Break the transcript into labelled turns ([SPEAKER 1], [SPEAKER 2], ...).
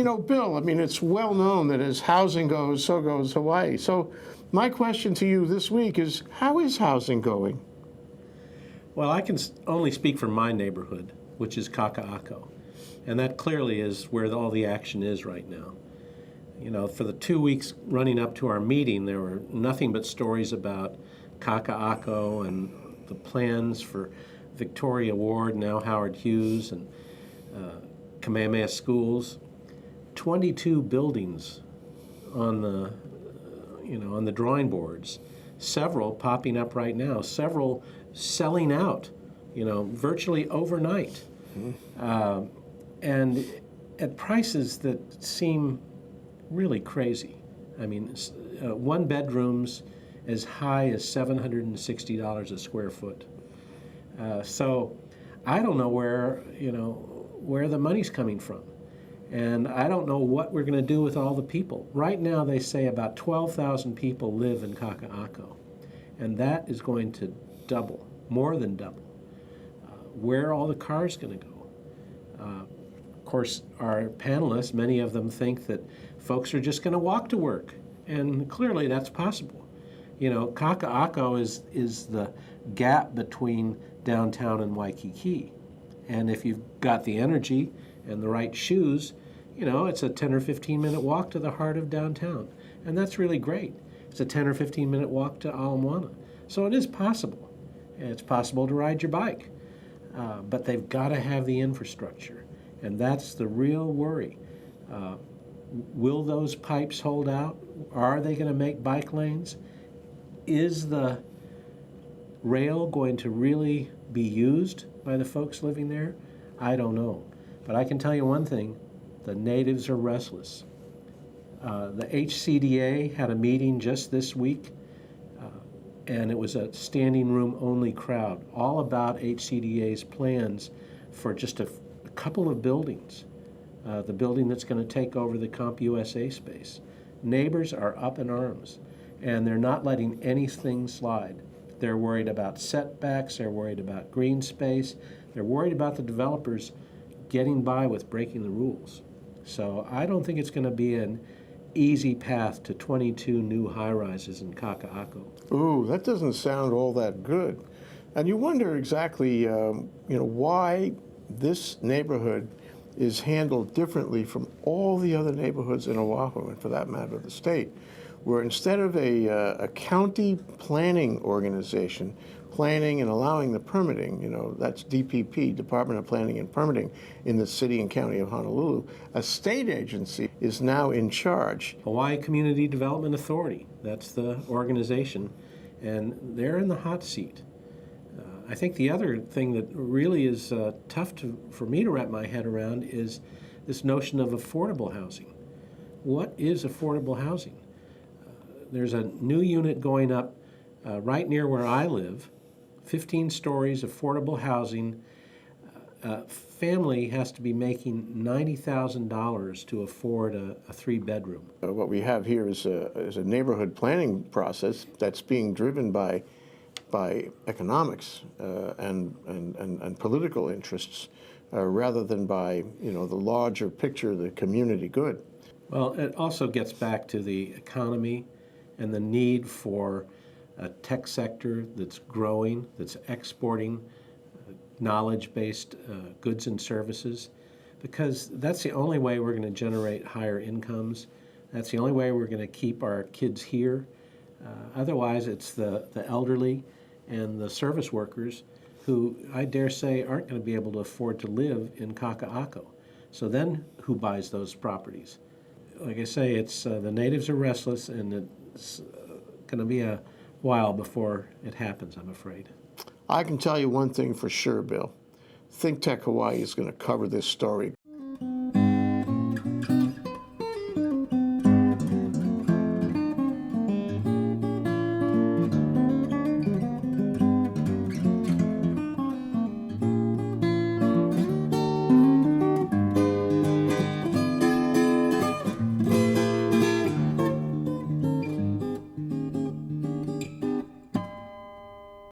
[SPEAKER 1] You know, Bill, I mean, it's well known that as housing goes, so goes Hawaii. So my question to you this week is, how is housing going?
[SPEAKER 2] Well, I can only speak for my neighborhood, which is Kakaako. And that clearly is where all the action is right now. You know, for the 2 weeks running up to our meeting, there were nothing but stories about Kakaako and the plans for Victoria Ward, now Howard Hughes, and Kamehameha schools. 22 buildings on the, on the drawing boards, several popping up right now, several selling out, virtually overnight. And at prices that seem really crazy. I mean, one bedrooms as high as $760 a square foot. So I don't know where the money's coming from. And I don't know what we're going to do with all the people. Right now they say about 12,000 people live in Kakaako. And that is going to double, more than double. Where are all the cars going to go? Of course, our panelists, many of them think that folks are just going to walk to work. And clearly that's possible. Kakaako is the gap between downtown and Waikiki. And if you've got the energy and the right shoes, it's a 10 or 15 minute walk to the heart of downtown. And that's really great. It's a 10 or 15 minute walk to Ala Moana. So it is possible. And it's possible to ride your bike. But they've got to have the infrastructure. And that's the real worry. Will those pipes hold out? Are they going to make bike lanes? Is the rail going to really be used by the folks living there? I don't know. But I can tell you one thing, the natives are restless. The HCDA had a meeting just this week, and it was a standing room only crowd, all about HCDA's plans for just a couple of buildings. The building that's going to take over the CompUSA space. Neighbors are up in arms, and they're not letting anything slide. They're worried about setbacks, they're worried about green space, they're worried about the developers getting by with breaking the rules. So I don't think it's going to be an easy path to 22 new high-rises in Kakaako.
[SPEAKER 1] Ooh, that doesn't sound all that good. And you wonder exactly, why this neighborhood is handled differently from all the other neighborhoods in Oahu, and for that matter, the state, where instead of a county planning organization planning and allowing the permitting, that's DPP, Department of Planning and Permitting in the city and county of Honolulu, a state agency is now in charge.
[SPEAKER 2] Hawaii Community Development Authority, that's the organization, and they're in the hot seat. I think the other thing that really is tough for me to wrap my head around is this notion of affordable housing. What is affordable housing? There's a new unit going up right near where I live, 15 stories, affordable housing. Family has to be making $90,000 to afford a 3-bedroom.
[SPEAKER 1] What we have here is a neighborhood planning process that's being driven by economics and political interests rather than by the larger picture, the community good.
[SPEAKER 2] Well, it also gets back to the economy and the need for a tech sector that's growing, that's exporting knowledge-based goods and services, because that's the only way we're going to generate higher incomes. That's the only way we're going to keep our kids here. Otherwise, it's the elderly and the service workers who, I dare say, aren't going to be able to afford to live in Kakaako. So then who buys those properties? Like I say, it's the natives are restless, and it's going to be a while before it happens, I'm afraid.
[SPEAKER 1] I can tell you one thing for sure, Bill. Think Tech Hawaii is going to cover this story